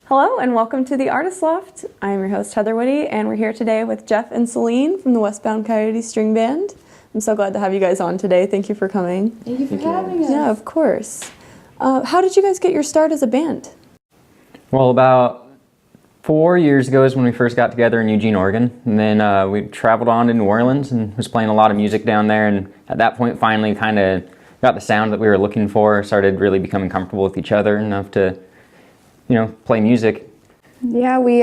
Hello and welcome to the Artist Loft. I'm your host Heather Woody and we're here today with Jeff and Selene from the Westbound Coyote String Band. I'm so glad to have you guys on today. Thank you for coming. Thank you for having us. Yeah, of course. How did you guys get your start as a band? Well, about 4 years ago is when we first got together in Eugene, Oregon. And then we traveled on to New Orleans and was playing a lot of music down there. And at that point, finally kind of got the sound that we were looking for, started really becoming comfortable with each other enough to play music. Yeah, we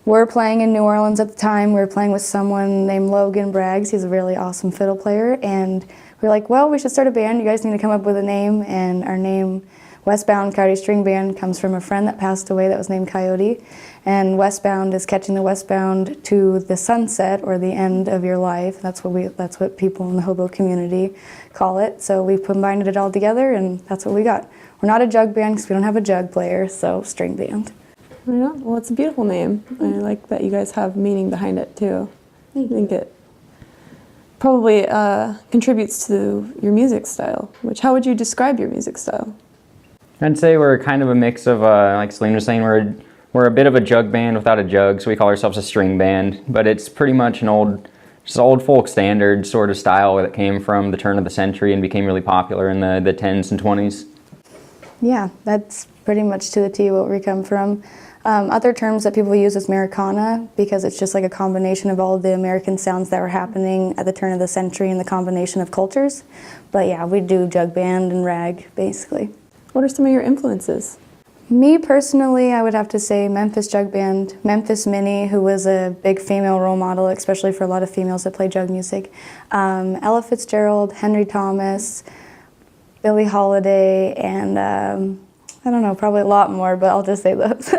were playing in New Orleans at the time. We were playing with someone named Logan Braggs. He's a really awesome fiddle player. And we were like, well, we should start a band. You guys need to come up with a name. And our name, Westbound Coyote String Band, comes from a friend that passed away that was named Coyote. And Westbound is catching the westbound to the sunset or the end of your life. That's what people in the hobo community call it. So we combined it all together and that's what we got. We're not a jug band because we don't have a jug player, so string band. Yeah, well, it's a beautiful name. I like that you guys have meaning behind it too. I think it probably contributes to your music style. How would you describe your music style? I'd say we're kind of a mix of, like Selene was saying, we're a bit of a jug band without a jug, so we call ourselves a string band. But it's pretty much an old folk standard sort of style that came from the turn of the century and became really popular in the 10s and 20s. Yeah, that's pretty much to the T what we come from. Other terms that people use is Americana because it's just like a combination of all of the American sounds that were happening at the turn of the century and the combination of cultures. But yeah, we do jug band and rag, basically. What are some of your influences? Me personally, I would have to say Memphis Jug Band, Memphis Minnie, who was a big female role model, especially for a lot of females that play jug music. Ella Fitzgerald, Henry Thomas, Billie Holiday, and I don't know, probably a lot more, but I'll just say those.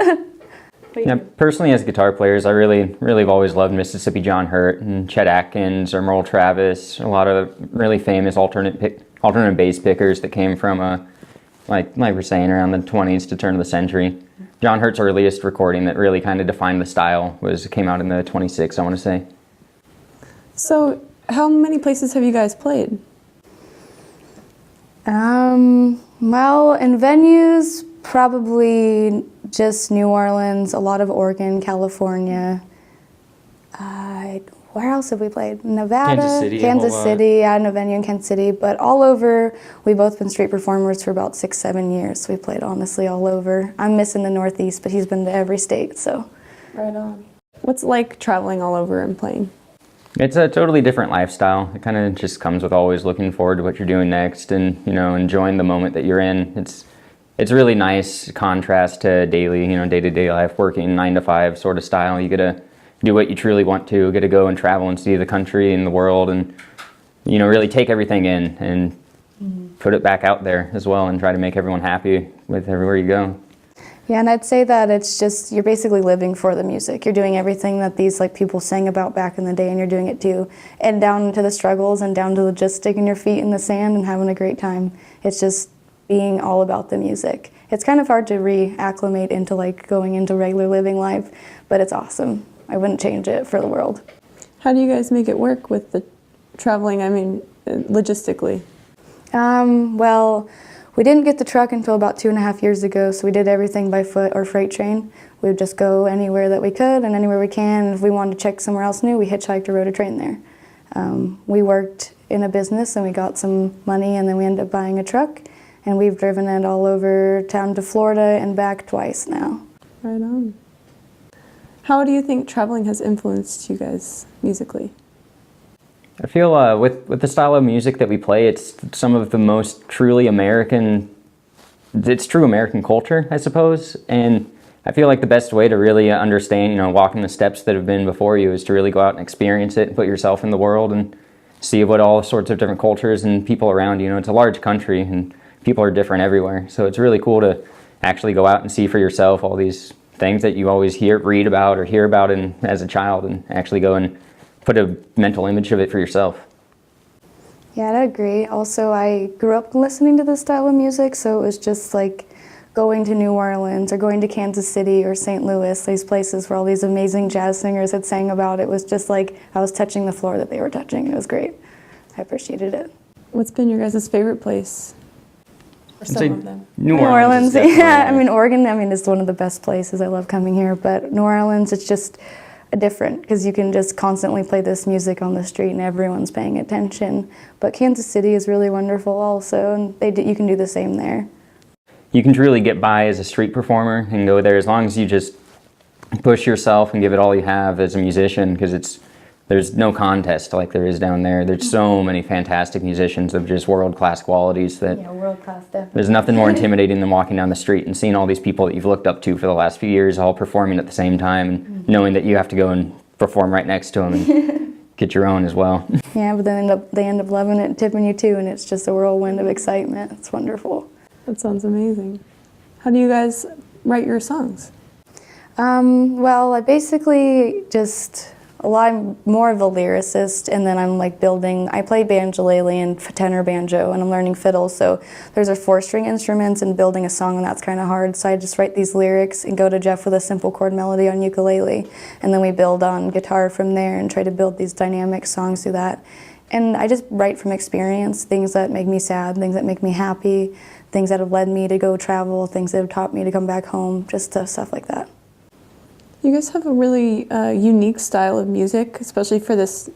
Yeah, personally as guitar players, I really have always loved Mississippi John Hurt and Chet Atkins or Merle Travis, a lot of really famous alternate bass pickers that came from, like we're saying, around the 20s to turn of the century. John Hurt's earliest recording that really kind of defined the style came out in the 26, I want to say. So how many places have you guys played? Well, in venues, probably just New Orleans, a lot of Oregon, California. Where else have we played? Nevada, Kansas City, yeah, no venue in Kansas City, but all over. We've both been street performers for about 6-7 years. So we played honestly all over. I'm missing the Northeast, but he's been to every state, so. Right on. What's it like traveling all over and playing? It's a totally different lifestyle. It kind of just comes with always looking forward to what you're doing next and, enjoying the moment that you're in. It's a really nice contrast to daily, day-to-day life, working 9 to 5 sort of style. You get to do what you truly want to, get to go and travel and see the country and the world and, really take everything in and put it back out there as well and try to make everyone happy with everywhere you go. Yeah, and I'd say that it's just, you're basically living for the music. You're doing everything that these people sang about back in the day and you're doing it too. And down to the struggles and down to just sticking your feet in the sand and having a great time. It's just being all about the music. It's kind of hard to reacclimate into going into regular living life, but it's awesome. I wouldn't change it for the world. How do you guys make it work with the traveling, logistically? Well, we didn't get the truck until about 2.5 years ago, so we did everything by foot or freight train. We would just go anywhere that we could and anywhere we can. If we wanted to check somewhere else new, we hitchhiked or rode a train there. We worked in a business and we got some money and then we ended up buying a truck and we've driven it all over town to Florida and back twice now. Right on. How do you think traveling has influenced you guys musically? I feel with the style of music that we play, it's some of the most truly American, it's true American culture, I suppose. And I feel like the best way to really understand, walking the steps that have been before you is to really go out and experience it, put yourself in the world and see what all sorts of different cultures and people around you. It's a large country and people are different everywhere. So it's really cool to actually go out and see for yourself all these things that you always read about or hear about as a child and actually go and put a mental image of it for yourself. Yeah, I'd agree. Also, I grew up listening to this style of music, so it was just going to New Orleans or going to Kansas City or St. Louis, these places where all these amazing jazz singers had sang about. It was just I was touching the floor that they were touching. It was great. I appreciated it. What's been your guys' favorite place? Or some of them. New New Orleans, is definitely- yeah. I mean, Oregon, I mean, it's one of the best places. I love coming here. But New Orleans, it's just different because you can just constantly play this music on the street and everyone's paying attention. But Kansas City is really wonderful also, and you can do the same there. You can truly get by as a street performer and go there as long as you just push yourself and give it all you have as a musician, because there's no contest like there is down there. There's so many fantastic musicians of just world-class qualities that Yeah, world-class, definitely. there's nothing more intimidating than walking down the street and seeing all these people that you've looked up to for the last few years all performing at the same time, and knowing that you have to go and perform right next to them and get your own as well. Yeah, but then they end up loving it, tipping you too, and it's just a whirlwind of excitement. It's wonderful. That sounds amazing. How do you guys write your songs? Well, I basically I'm more of a lyricist, and then I'm like I play banjolele and tenor banjo, and I'm learning fiddle, so there's a 4-string instruments, and building a song, and that's kind of hard, so I just write these lyrics and go to Jeff with a simple chord melody on ukulele, and then we build on guitar from there and try to build these dynamic songs through that. And I just write from experience, things that make me sad, things that make me happy, things that have led me to go travel, things that have taught me to come back home, just stuff like that. You guys have a really unique style of music, especially for this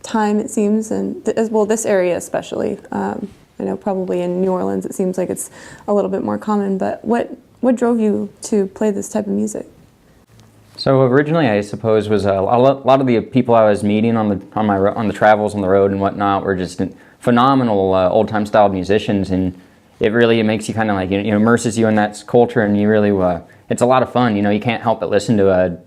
time, it seems, and this area especially. I know probably in New Orleans it seems like it's a little bit more common, but what drove you to play this type of music? So originally, I suppose, was a lot of the people I was meeting on the travels on the road and whatnot were just phenomenal old-time style musicians, and it makes you kind of like, immerses you in that culture, and you really it's a lot of fun. You can't help but listen to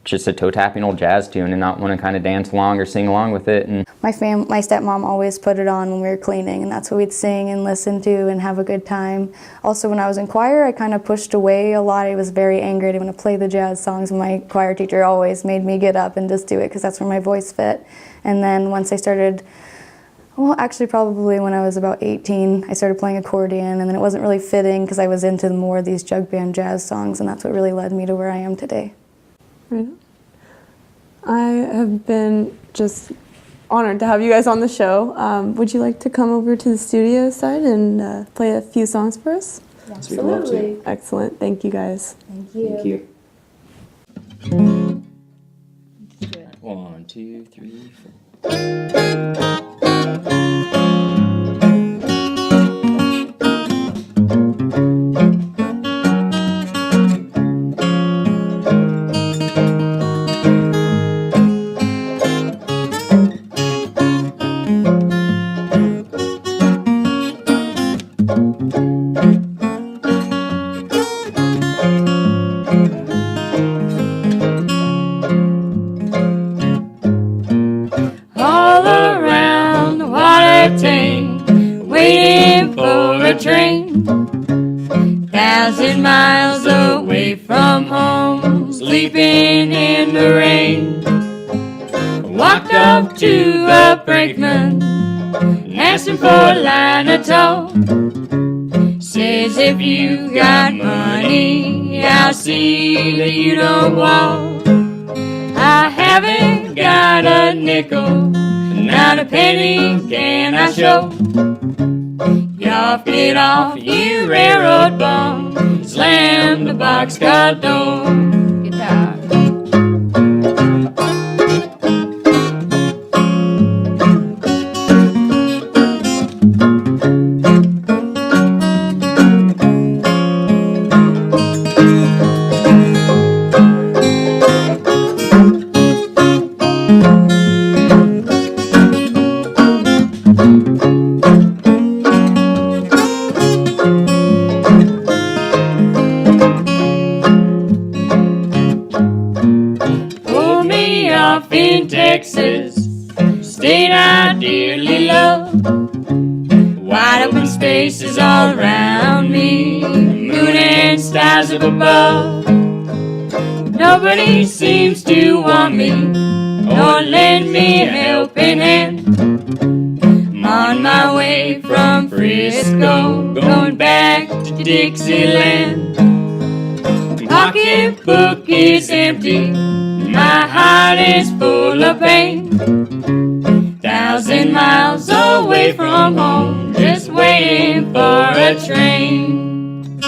just a toe-tapping old jazz tune and not want to kind of dance along or sing along with it. And my stepmom always put it on when we were cleaning, and that's what we'd sing and listen to and have a good time. Also, when I was in choir, I kind of pushed away a lot. I was very angry. I didn't want to play the jazz songs. My choir teacher always made me get up and just do it because that's where my voice fit. And then once I started, well, actually probably when I was about 18, I started playing accordion, and then it wasn't really fitting because I was into more of these jug band jazz songs, and that's what really led me to where I am today. Right. I have been just honored to have you guys on the show. Would you like to come over to the studio side and play a few songs for us? Absolutely. Excellent. Thank you guys. Thank you. Thank you. 1, 2, 3, 4. Waiting for a train 1,000 miles away from home, sleeping in the rain. Walked up to a brakeman, asked him for a line of toll. Says if you got money, I'll see that you don't walk. I haven't got a nickel, not a penny can I show. Get off, you railroad bum. Slam the boxcar door. Guitar. In Texas, state I dearly love. Wide open spaces all around me, moon and stars up above. Nobody seems to want me or lend me a helping hand. I'm on my way from Frisco, going back to Dixieland. Pocketbook is empty, my heart is full of pain. Down 1,000 miles away from home, just waiting for a train.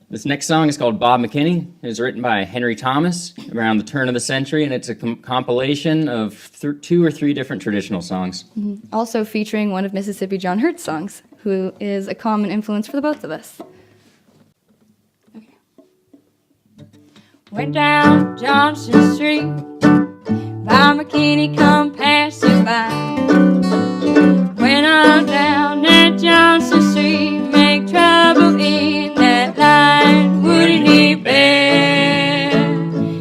This next song is called Bob McKinney. It was written by Henry Thomas around the turn of the century, and it's a compilation of 2 or 3 different traditional songs. Also featuring one of Mississippi John Hurt's songs, who is a common influence for the both of us. Went down Johnson Street, Bob McKinney come passing by. Went on down that Johnson Street, make trouble in that line. Wouldn't he bet?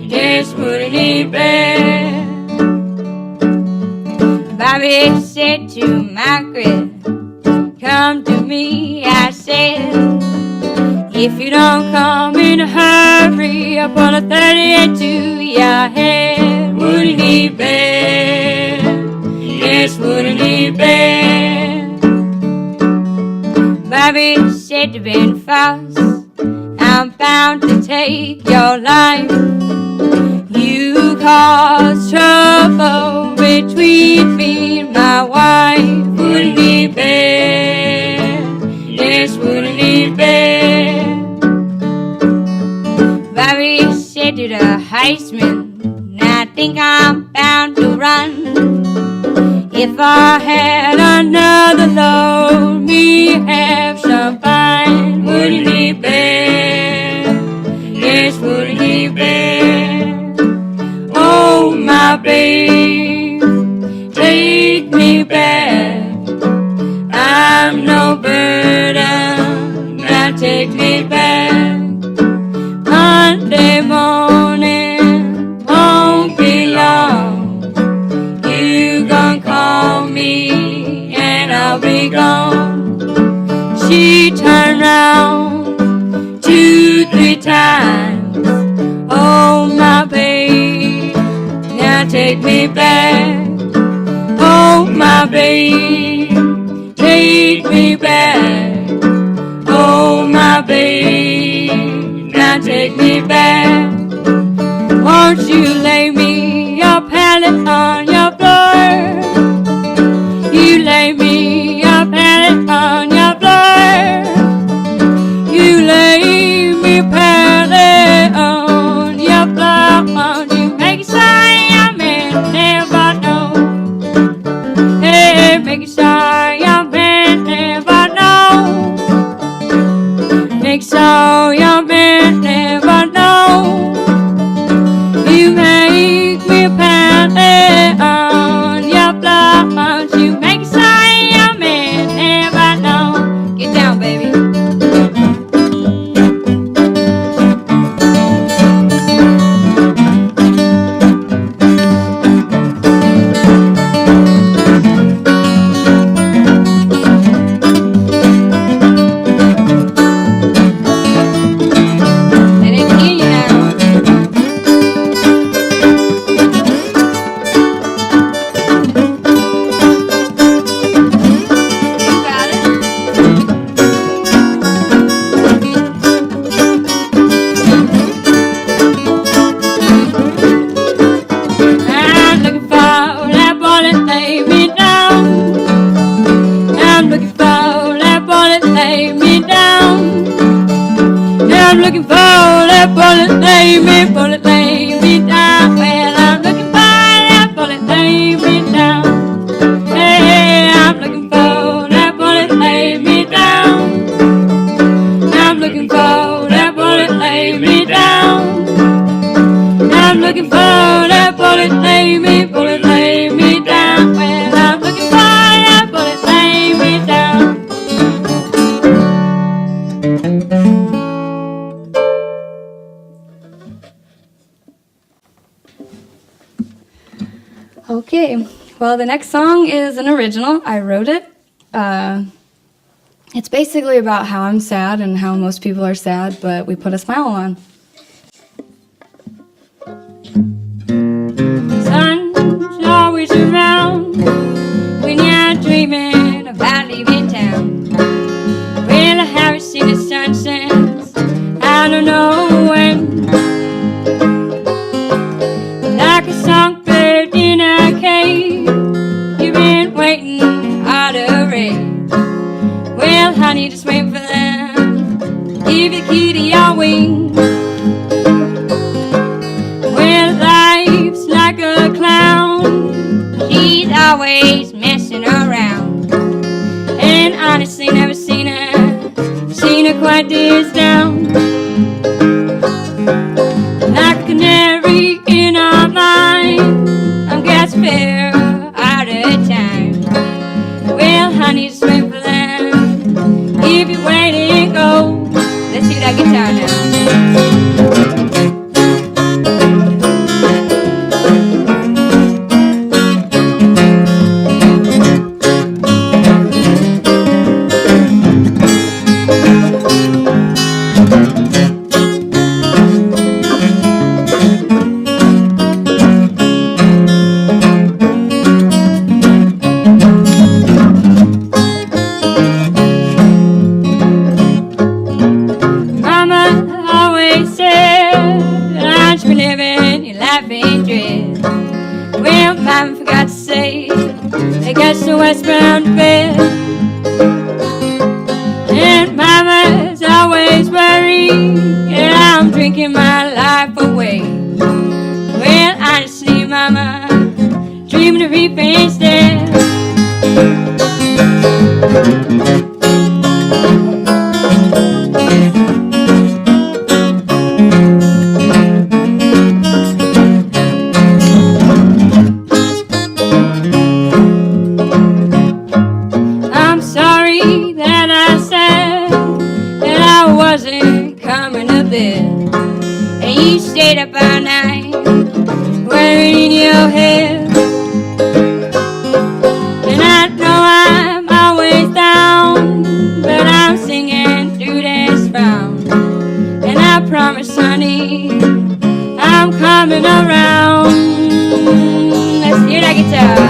Yes, wouldn't he bet? Bobby said to Margaret, come to me, I said. If you don't come in a hurry, I'll put a 38 to your head. Wouldn't he bet? Yes, wouldn't he bet? Bobby said to Ben Foss, I'm bound to take your life. You caused trouble between me and my wife. Wouldn't he bet? Yes, wouldn't he bet? Bobby said to the heistman, I think I'm bound to run. If I had another load, me have some fun. Wouldn't he bet? Yes, wouldn't he bet? Oh, my babe, take me back. I'm no burden, now take me back. Monday morning won't be long. You gon' call me and I'll be gone. She turned round 2, 3 times. Oh, my babe, now take me back. Oh, my babe, take me back. Oh, my babe, now take me back. Won't you lay me your pallet on your floor? You lay me your pallet on your floor. You lay me a pallet on your floor. Won't you make it so your man never know? Hey, make it so your man never know. Make so your man never know. You make me a pallet on your floor. Won't you make it so your man never know? Get down, baby. They didn't hear you now. You got it. I'm looking for that boy that lay me down. I'm looking for that boy that lay me down. I'm looking for that boy that lay me down. Well, I'm looking for that boy that lay me down. Hey, I'm looking for that boy that lay me down. I'm looking for that boy that lay me down. I'm looking for that boy that lay me down. Well, I'm looking for that boy that lay me down. Okay, well, the next song is an original. I wrote it. It's basically about how I'm sad and how most people are sad, but we put a smile on. Sun's always around when you're dreaming about leaving town. Well, I haven't seen the sun since I don't know when. like a songbird in a cage. You've been waiting out of rain. Well, honey, just wait for them. Give the key to your wings. Well, life's like a clown. She's always messing around. And honestly, never seen her quite this down. Like a canary in our mind, I'm gas fair out of time. Well, honey, just wait for them. If you wait and go, let's see that guitar now. Well, Mama forgot to say, I guess the Westbound bed. And Mama's always worried, and I'm drinking my life away. Well, honestly, Mama, dreaming of reaping instead. And you stayed up all night, wearing your hair. And I know I'm always down, but I'm singing through this frown. And I promise, honey, I'm coming around. Let's hear that guitar.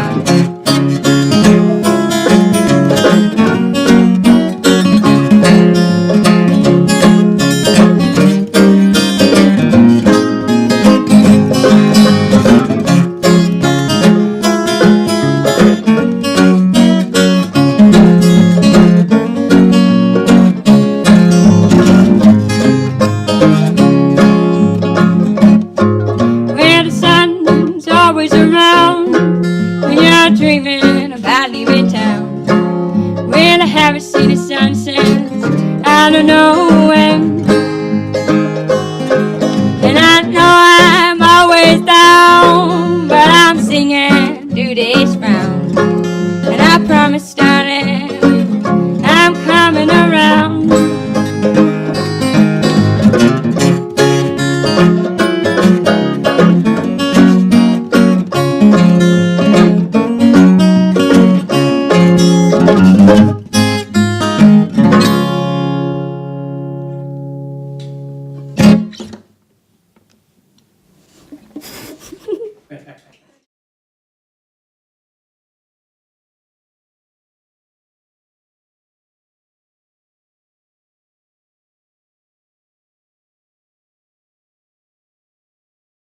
Dreaming about leaving town. Well, I haven't seen the sun since I don't know when. And I know I'm always down, but I'm singing through this frown. And I promise, darling, I'm coming around.